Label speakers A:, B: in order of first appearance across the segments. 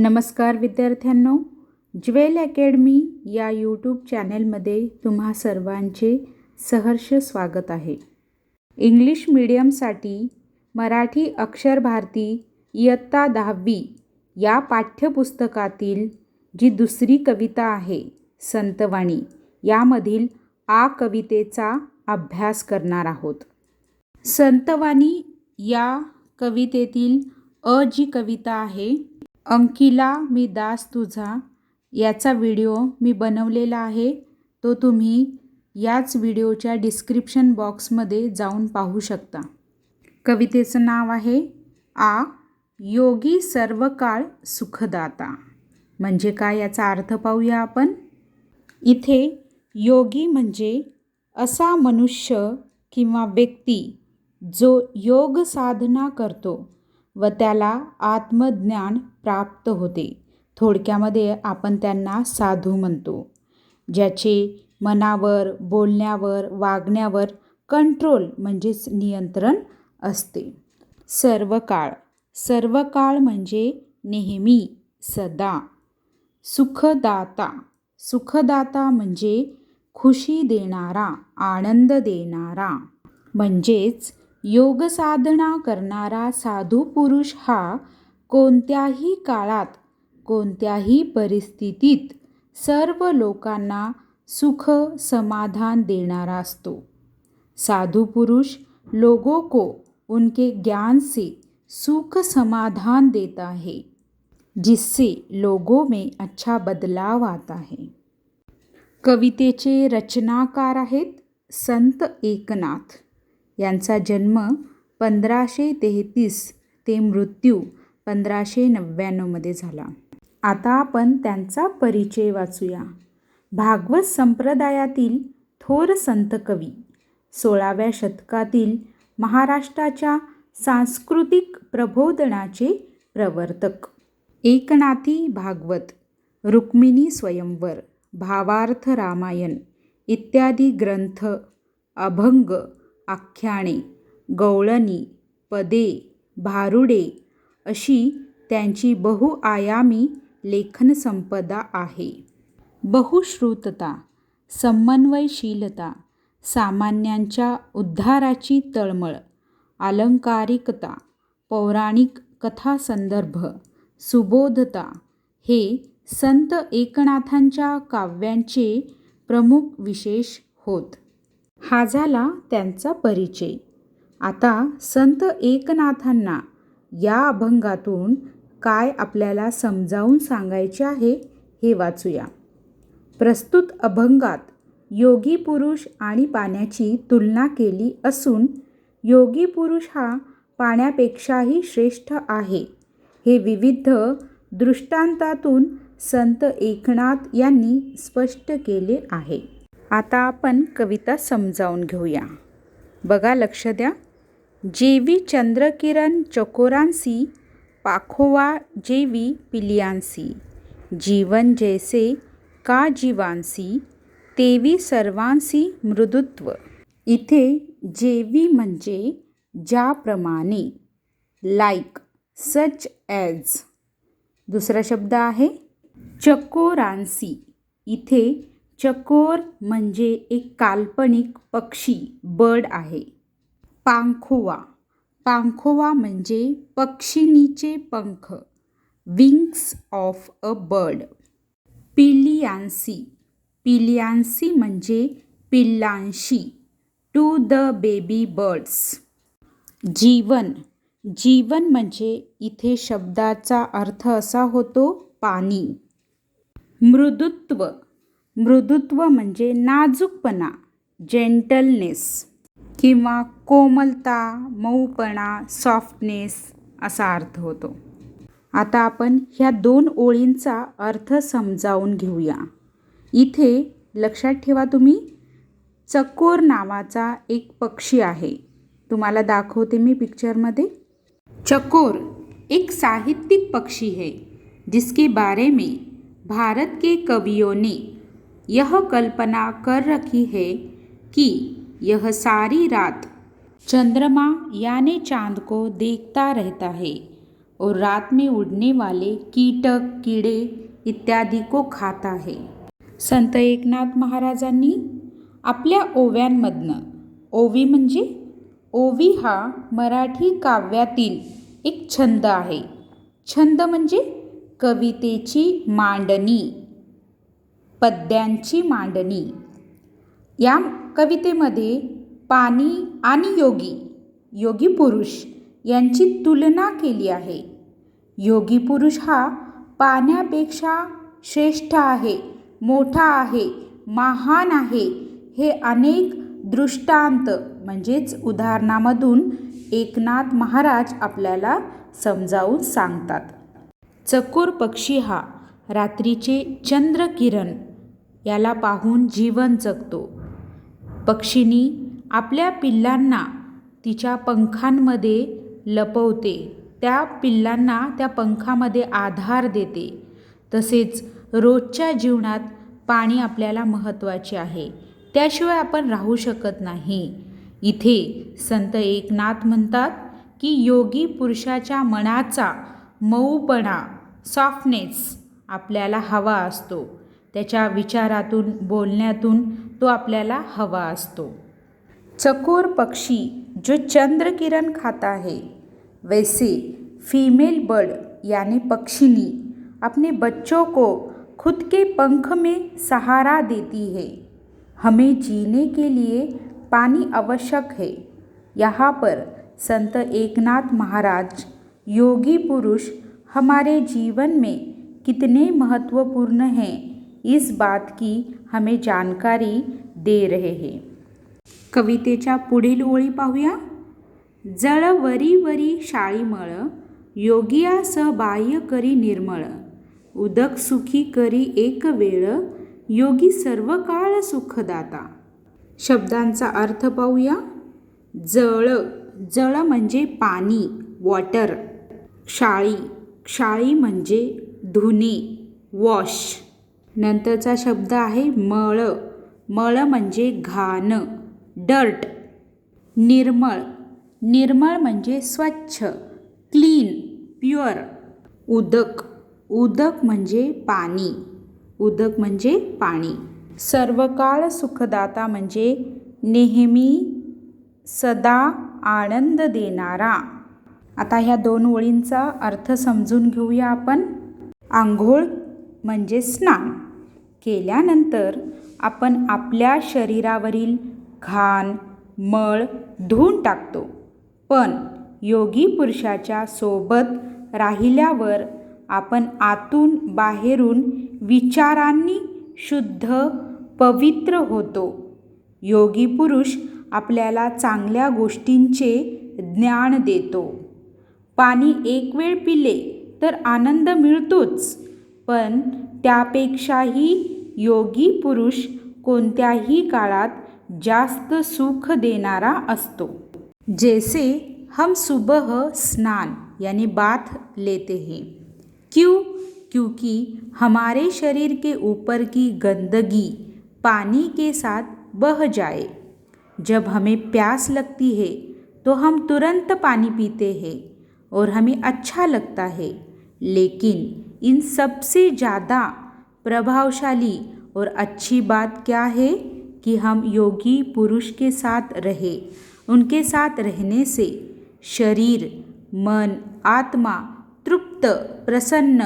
A: नमस्कार विद्यार्थ्यांनो, jewel academy या यूट्यूब चॅनेलमध्ये तुम्हा सर्वांचे सहर्ष स्वागत आहे. इंग्लिश मीडियमसाठी मराठी अक्षर भारती इयत्ता 10वी या पाठ्यपुस्तकातील जी दुसरी कविता आहे संतवाणी, यामधील आ कवितेचा अभ्यास करणार आहोत. संतवाणी या कवितेतील अ जी कविता आहे, अंकिला मी दास तुझा, याचा व्हिडिओ मी बनवलेला आहे. तो तुम्ही याच व्हिडिओच्या डिस्क्रिप्शन बॉक्समध्ये जाऊन पाहू शकता. कवितेचं नाव आहे आ योगी सर्व काळ सुखदाता. म्हणजे काय, याचा अर्थ पाहूया आपण. इथे योगी म्हणजे असा मनुष्य किंवा व्यक्ती जो योग साधना करतो व त्याला आत्मज्ञान प्राप्त होते. थोडक्यामध्ये आपण त्यांना साधू म्हणतो. ज्याचे मनावर, बोलण्यावर, वागण्यावर कंट्रोल म्हणजेच नियंत्रण असते. सर्व काळ, सर्व काळ म्हणजे नेहमी, सदा. सुखदाता, सुखदाता म्हणजे खुशी देणारा, आनंद देणारा. म्हणजेच योग साधना करणारा साधू पुरुष हा कोणत्याही काळात, कोणत्याही परिस्थितीत सर्व लोकांना सुख समाधान देणारा असतो. साधु पुरुष लोगों को उनके ज्ञान से सुख समाधान देता है, जिससे लोगों में अच्छा बदलाव आता है. कवितेचे रचनाकार आहेत संत एकनाथ. यांचा जन्म 1533 ते मृत्यू 1599 मध्ये झाला. आता आपण त्यांचा परिचय वाचूया. भागवत संप्रदायातील थोर संत कवी, 16व्या शतकातील महाराष्ट्राच्या सांस्कृतिक प्रबोधनाचे प्रवर्तक. एकनाथी भागवत, रुक्मिणी स्वयंवर, भावार्थ रामायण इत्यादी ग्रंथ, अभंग, आख्याने, गवळणी, पदे, भारुडे अशी त्यांची बहुआयामी लेखन संपदा आहे. बहुश्रुतता, समन्वयशीलता, सामान्यांच्या उद्धाराची तळमळ, अलंकारिकता, पौराणिक कथासंदर्भ, सुबोधता हे संत एकनाथांच्या काव्यांचे प्रमुख विशेष होत. हा झाला त्यांचा परिचय. आता संत एकनाथांना या अभंगातून काय आपल्याला समजावून सांगायचे आहे हे वाचूया. प्रस्तुत अभंगात योगी पुरुष आणि पाण्याची तुलना केली असून योगी पुरुष हा पाण्यापेक्षाही श्रेष्ठ आहे हे विविध दृष्टांतातून संत एकनाथ यांनी स्पष्ट केले आहे. आता आपण कविता समजावून घेऊया. बघा, लक्ष द्या. जेवी चंद्रकिरण चकोरांसी, पाखोवा जेवी पिलियांसी, जीवन जैसे का जीवांसी, तेवी सर्वांसी मृदुत्व. इथे जेवी म्हणजे ज्याप्रमाणे, लाईक, सच ॲज. दुसरा शब्द आहे चकोरांसी. इथे चकोर म्हणजे एक काल्पनिक पक्षी, बर्ड आहे. पांखोवा, पांखोवा म्हणजे पक्षिणीचे पंख, विंग्स ऑफ अ बर्ड. पिलियांसी, पिलियांसी म्हणजे पिल्लांशी, टू द बेबी बर्ड्स. जीवन, जीवन म्हणजे इथे शब्दाचा अर्थ असा होतो पाणी. मृदुत्व, मृदुत्व म्हणजे नाजूकपणा, जेंटलनेस किंवा कोमलता, मऊपणा, सॉफ्टनेस असा अर्थ होतो. आता आपण ह्या 2 ओळींचा अर्थ समजावून घेऊया. इथे लक्षात ठेवा तुम्ही, चकोर नावाचा एक पक्षी आहे. तुम्हाला दाखवते मी पिक्चरमध्ये. चकोर एक साहित्यिक पक्षी है जिसके बारे में भारत के कवियों ने यह कल्पना कर रखी है कि यह सारी रात चंद्रमा यानी चांद को देखता रहता है और रात में उड़ने वाले कीटक कीड़े इत्यादी को खाता है. संत एकनाथ महाराजांनी आपल्या ओव्यांमधनं, ओवी म्हणजे ओवी हा मराठी काव्यातील एक छंद आहे. छंद म्हणजे कवितेची मांडणी, पद्यांची मांडणी. या कवितेमध्ये पाणी आणि योगी पुरुष यांची तुलना केली आहे. योगी पुरुष हा पाण्यापेक्षा श्रेष्ठ आहे, मोठा आहे, महान आहे, हे अनेक दृष्टांत म्हणजेच उदाहरणामधून एकनाथ महाराज आपल्याला समजावून सांगतात. चकोर पक्षी हा रात्रीचे चंद्रकिरण याला पाहून जीवन जगतो. पक्षिणी आपल्या पिल्लांना तिच्या पंखांमध्ये लपवते, त्या पिल्लांना त्या पंखामध्ये आधार देते. तसेच रोजच्या जीवनात पाणी आपल्याला महत्त्वाचे आहे, त्याशिवाय आपण राहू शकत नाही. इथे संत एकनाथ म्हणतात की योगी पुरुषाच्या मनाचा मऊपणा, सॉफ्टनेस आपल्याला हवा असतो. त्याच्या विचारातून, बोलण्यातून तो आपल्याला हवा असतो. चकोर पक्षी जो चंद्र किरण खाता है, वैसे फीमेल बर्ड यानी पक्षिणी अपने बच्चों को खुद के पंख में सहारा देती है. हमें जीने के लिए पानी आवश्यक है. यहाँ पर संत एकनाथ महाराज योगी पुरुष हमारे जीवन में कितने महत्वपूर्ण हैं, इस बात की हमें जानकारी दे रहे हैं. कवितेच्या पुढील ओळी पाहूया. जळ वरी वरी शाळीमळ, योगियास बाह्य करी निर्मळ. उदक सुखी करी एक वेळ, योगी सर्व काळ सुखदाता. शब्दांचा अर्थ पाहूया. जळ म्हणजे पाणी, वॉटर. क्षाळी म्हणजे धुणे, वॉश. नंतरचा शब्द आहे मळ म्हणजे घाण, डर्ट. निर्मळ म्हणजे स्वच्छ, क्लीन, प्युअर. उदक म्हणजे पाणी. सर्व काळ सुखदाता म्हणजे नेहमी सदा आनंद देणारा. आता ह्या 2 ओळींचा अर्थ समजून घेऊया आपण. आंघोळ म्हणजे स्नान केल्यानंतर आपण आपल्या शरीरावरील घाण, मळ धुवून टाकतो. पण योगी पुरुषाच्या सोबत राहिल्यावर आपण आतून बाहेरून विचारांनी शुद्ध, पवित्र होतो. योगी पुरुष आपल्याला चांगल्या गोष्टींचे ज्ञान देतो. पाणी एक वेळ पिले तर आनंद मिळतोच, पण त्यापेक्षाही योगी पुरुष कोणत्याही काळात जास्त सुख देणारा असतो. जैसे हम सुबह स्नान यानी बाथ लेते हैं. क्यों? क्योंकि हमारे शरीर के ऊपर की गंदगी पानी के साथ बह जाए. जब हमें प्यास लगती है तो हम तुरंत पानी पीते हैं और हमें अच्छा लगता है. लेकिन इन सबसे ज़्यादा प्रभावशाली और अच्छी बात क्या है कि हम योगी पुरुष के साथ रहे. उनके साथ रहने से शरीर, मन, आत्मा तृप्त, प्रसन्न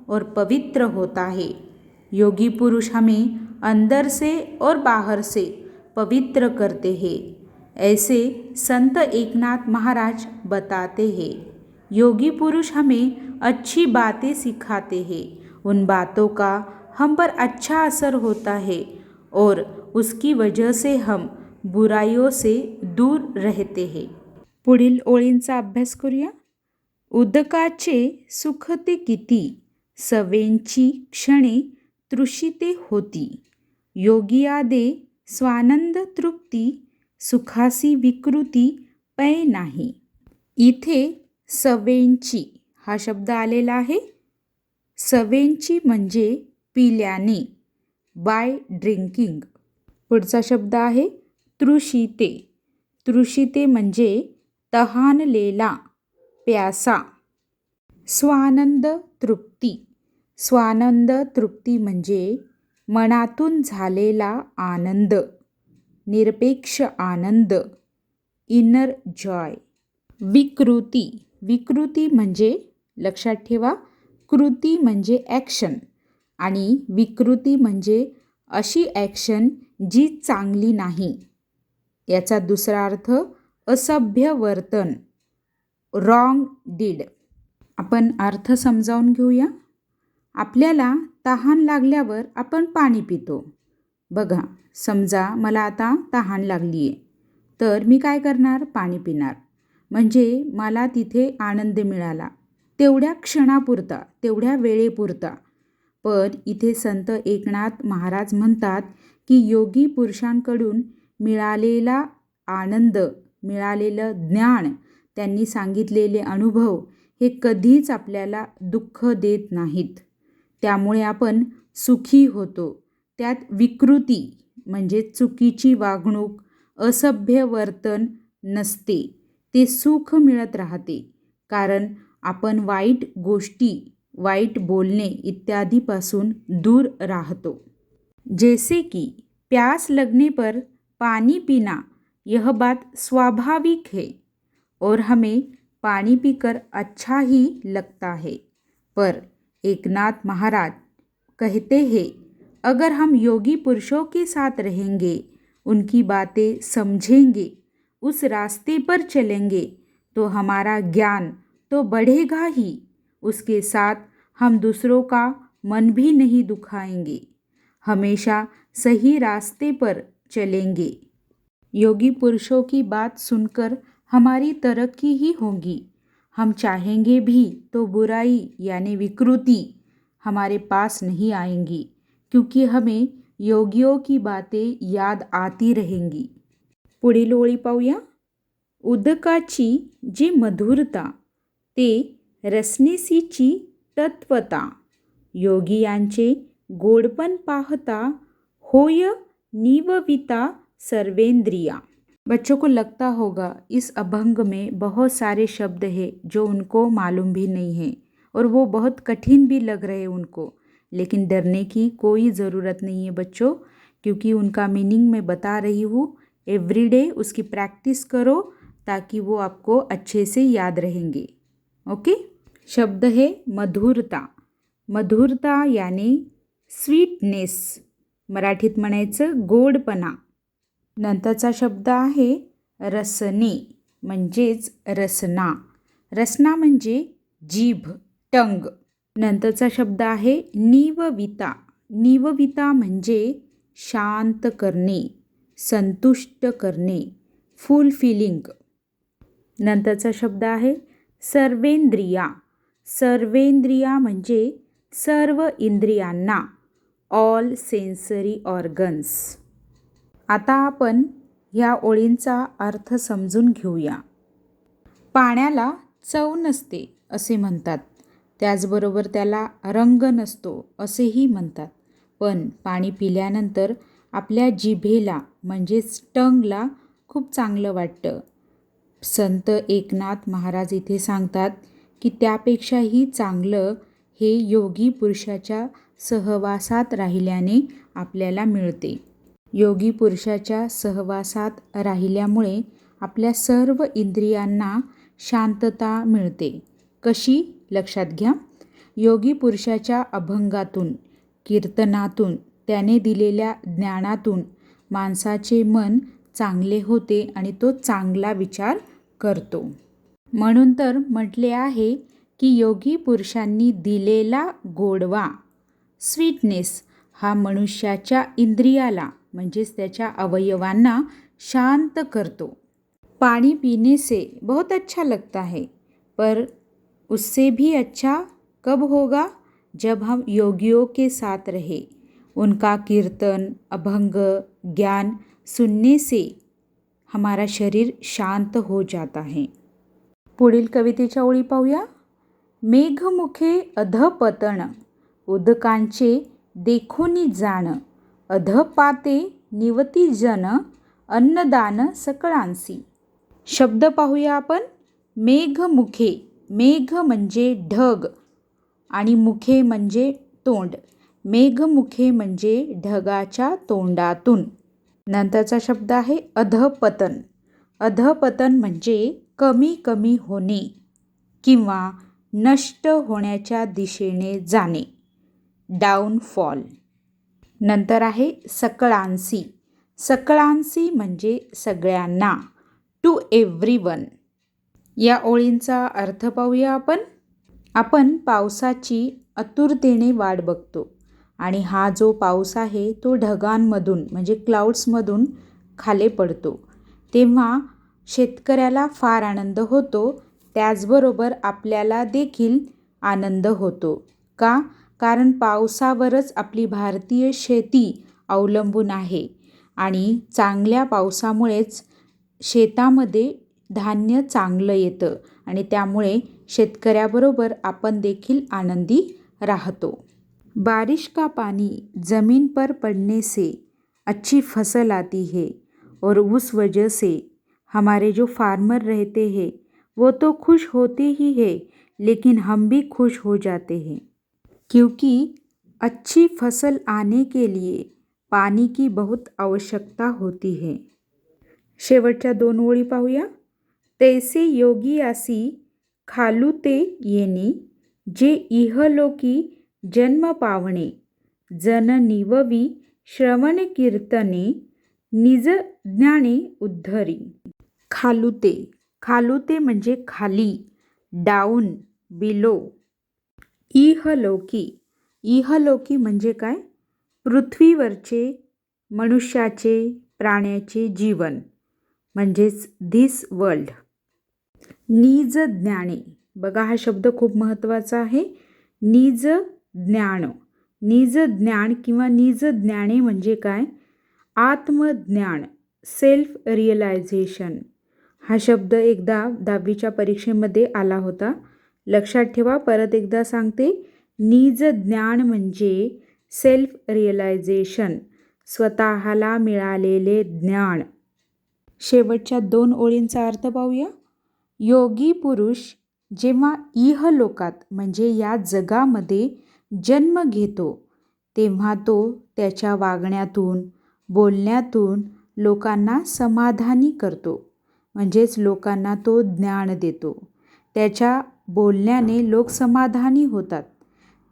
A: और पवित्र होता है. योगी पुरुष हमें अंदर से और बाहर से पवित्र करते हैं. ऐसे संत एकनाथ महाराज बताते हैं. योगी पुरुष हमें अच्छी बातें सिखाते हैं. उन बातों का हम पर अच्छा असर होता है और उसकी वजह से हम बुराइयों से दूर रहते हैं. पुढील ओळींचा अभ्यास करूया. उदकाचे सुख ते किती, सवेंची क्षणे तृषिते होती. योगिया दे स्वानंद तृप्ती, सुखासी विकृती पै नाही. इथे सवेंची हा शब्द आलेला आहे. सवेंची म्हणजे पिल्याने, बाय ड्रिंकिंग. पुढचा शब्द आहे तृषिते. तृषिते म्हणजे तहानलेला, प्यासा. स्वानंद तृप्ती. स्वानंद तृप्ती म्हणजे मनातून झालेला आनंद, निरपेक्ष आनंद, इनर जॉय. विकृती. विकृती म्हणजे लक्षात ठेवा, कृती म्हणजे ॲक्शन आणि विकृती म्हणजे अशी ॲक्शन जी चांगली नाही. याचा दुसरा अर्थ असभ्य वर्तन, रॉंग डीड. आपण अर्थ समजावून घेऊया. आपल्याला तहान लागल्यावर आपण पाणी पितो. बघा, समजा मला आता तहान लागली आहे, तर मी काय करणार? पाणी पिणार. म्हणजे मला तिथे आनंद मिळाला, तेवढ्या क्षणापुरता, तेवढ्या वेळेपुरता. पण इथे संत एकनाथ महाराज म्हणतात की योगी पुरुषांकडून मिळालेला आनंद, मिळालेलं ज्ञान, त्यांनी सांगितलेले अनुभव हे कधीच आपल्याला दुःख देत नाहीत. त्यामुळे आपण सुखी होतो. त्यात विकृती म्हणजे चुकीची वागणूक, असभ्य वर्तन नसते. ते सुख मिळत राहते, कारण आपण वाईट गोष्टी, वाईट बोलणे इत्यादीपासून दूर राहतो. जैसे कि प्यास लगने पर पानी पीना, यह बात स्वाभाविक है और हमें पानी पीकर अच्छा ही लगता है. पर एकनाथ महाराज कहते हैं, अगर हम योगी पुरुषों के साथ रहेंगे, उनकी बातें समझेंगे, उस रास्ते पर चलेंगे, तो हमारा ज्ञान तो बढ़ेगा ही, उसके साथ हम दूसरों का मन भी नहीं दुखाएंगे, हमेशा सही रास्ते पर चलेंगे. योगी पुरुषों की बात सुनकर हमारी तरक्की ही होगी. हम चाहेंगे भी तो बुराई यानी विकृति हमारे पास नहीं आएंगी, क्योंकि हमें योगियों की बातें याद आती रहेंगी. पुढील ओळी पाहूया. उदकाची जी मधुरता, ते रसनेसीची तत्वता, योगियांचे गोडपण पाहता, होय निवविता सर्वेंद्रिया. बच्चों को लगता होगा इस अभंग में बहुत सारे शब्द हैं जो उनको मालूम भी नहीं है और वो बहुत कठिन भी लग रहे हैं उनको. लेकिन डरने की कोई ज़रूरत नहीं है बच्चों, क्योंकि उनका मीनिंग मैं बता रही हूँ. एवरीडे उसकी प्रैक्टिस करो ताकि वो आपको अच्छे से याद रहेंगे. ओके. शब्द है मधुरता. मधुरता यानी स्वीटनेस, मराठीत म्हणायचं गोडपणा. नंतरचा शब्द आहे रसने, म्हणजेच रसना. रसना म्हणजे जीभ, टंग. नंतरचा शब्द आहे निवविता. निवविता म्हणजे शांत करणे, संतुष्ट करणे, फुलफिलिंग. नंतरचा शब्द आहे सर्वेंद्रिया. सर्वेंद्रिया म्हणजे सर्व इंद्रियांना, ऑल सेन्सरी ऑर्गन्स. आता आपण ह्या ओळींचा अर्थ समजून घेऊया. पाण्याला चव नसते असे म्हणतात, त्याचबरोबर त्याला रंग नसतो असेही म्हणतात. पण पाणी पिल्यानंतर आपल्या जिभेला म्हणजेच टंगला खूप चांगलं वाटतं. संत एकनाथ महाराज इथे सांगतात की त्यापेक्षाही चांगलं हे योगी पुरुषाच्या सहवासात राहिल्याने आपल्याला मिळते. योगी पुरुषाच्या सहवासात राहिल्यामुळे आपल्या सर्व इंद्रियांना शांतता मिळते. कशी? लक्षात घ्या. योगी पुरुषाच्या अभंगातून, कीर्तनातून, त्याने दिलेल्या ज्ञानातून माणसाचे मन चांगले होते आणि तो चांगला विचार करतो. म्हणून तर म्हटले आहे की योगी पुरुषांनी दिलेला गोडवा, स्वीटनेस, हा मनुष्याच्या इंद्रियाला म्हणजेच त्याच्या अवयवांना शांत करतो. पानी पीने से बहुत अच्छा लगता है, पर उससे भी अच्छा कब होगा? जब हम योगियों के साथ रहे. उनका कीर्तन, अभंग, ज्ञान सुनने से हमारा शरीर शांत हो जाता है. पुढील कवितेच्या ओळी पाहूया. मेघमुखे अधपतन, उदकांचे देखोनी जाण, अधपाते निवती जन, अन्नदान सकळांसी. शब्द पाहूया आपण. मेघमुखे मेघ म्हणजे ढग आणि मुखे म्हणजे तोंड. मेघमुखे म्हणजे ढगाच्या तोंडातून. नंतरचा शब्द आहे अधपतन. अधपतन म्हणजे कमी कमी होणे किंवा नष्ट होण्याच्या दिशेने जाणे. डाऊनफॉल. नंतर आहे सकळांसी. सकळांसी म्हणजे सगळ्यांना, टू एव्हरीवन. या ओळींचा अर्थ पाहूया आपण पावसाची आतुरतेने वाट बघतो आणि हा जो पाऊस आहे तो ढगांमधून म्हणजे क्लाउड्समधून खाली पडतो, तेव्हा शेतकऱ्याला फार आनंद होतो. त्याचबरोबर आपल्याला देखील आनंद होतो. का? कारण पावसावरच आपली भारतीय शेती अवलंबून आहे आणि चांगल्या पावसामुळेच शेतामध्ये धान्य चांगलं येतं आणि त्यामुळे शेतकऱ्याबरोबर आपण देखील आनंदी राहतो. बारिश का पानी ज़मीन पर पड़ने से अच्छी फसल आती है और उस वजह से हमारे जो फार्मर रहते हैं वो तो खुश होते ही है, लेकिन हम भी खुश हो जाते हैं क्योंकि अच्छी फसल आने के लिए पानी की बहुत आवश्यकता होती है. शेवटच्या 2 ओळी पाहूया. तैसे योगी आसी खालुते येणे, जे इहलोकी जन्म पावणे, जन निववी श्रवण कीर्तने, निज ज्ञाने उद्धरी. खालुते. खालुते म्हणजे खाली, डाऊन, बिलो. इहलोकी. इहलोकी म्हणजे काय? पृथ्वीवरचे मनुष्याचे, प्राण्याचे जीवन म्हणजेच धिस वर्ल्ड. निज ज्ञाने. बघा हा शब्द खूप महत्त्वाचा आहे. निज ज्ञान. निज ज्ञान किंवा निज ज्ञाने म्हणजे काय? आत्मज्ञान, सेल्फ रिअलायझेशन. हा शब्द एकदा 10वीच्या परीक्षेमध्ये आला होता. लक्षात ठेवा. परत एकदा सांगते. निज ज्ञान म्हणजे सेल्फ रिअलायझेशन, स्वतःला मिळालेले ज्ञान. शेवटच्या 2 ओळींचा अर्थ पाहूया. योगी पुरुष जेव्हा इहलोकात म्हणजे या जगामध्ये जन्म घेतो, तेव्हा तो त्याच्या वागण्यातून, बोलण्यातून लोकांना समाधानी करतो. म्हणजेच लोकांना तो ज्ञान देतो. त्याच्या बोलण्याने लोक समाधानी होतात.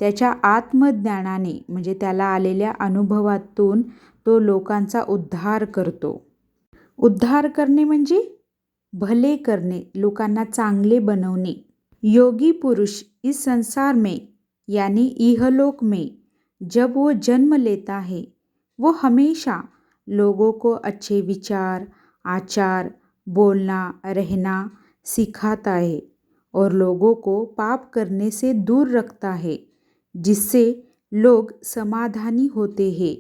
A: त्याच्या आत्मज्ञानाने म्हणजे त्याला आलेल्या अनुभवातून तो लोकांचा उद्धार करतो. उद्धार करणे म्हणजे भले करणे, लोकांना चांगले बनवणे. योगी पुरुष इस संसार में यानी इहलोक में जब वो जन्म लेता है, वो हमेशा लोगों को अच्छे विचार, आचार, बोलना, रहना सिखाता है और लोगों को पाप करने से दूर रखता है, जिससे लोग समाधानी होते हैं.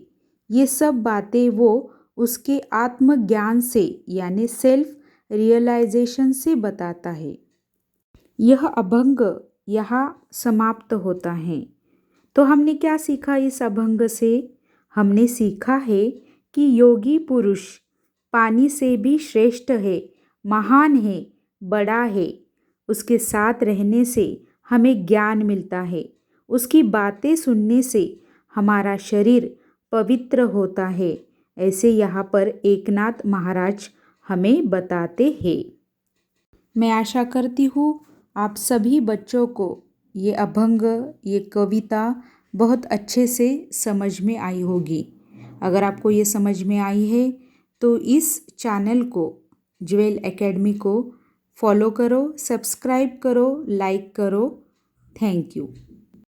A: ये सब बातें वो उसके आत्मज्ञान से यानी सेल्फ रियलाइजेशन से बताता है. यह अभंग यहाँ समाप्त होता है. तो हमने क्या सीखा इस अभंग से? हमने सीखा है कि योगी पुरुष पानी से भी श्रेष्ठ है, महान है, बड़ा है. उसके साथ रहने से हमें ज्ञान मिलता है. उसकी बातें सुनने से हमारा शरीर पवित्र होता है. ऐसे यहाँ पर एकनाथ महाराज हमें बताते हैं. मैं आशा करती हूँ आप सभी बच्चों को ये अभंग, ये कविता बहुत अच्छे से समझ में आई होगी. अगर आपको ये समझ में आई है तो इस चैनल को, ज्वेल एकेडमी को फॉलो करो, सब्सक्राइब करो, लाइक करो. Thank you.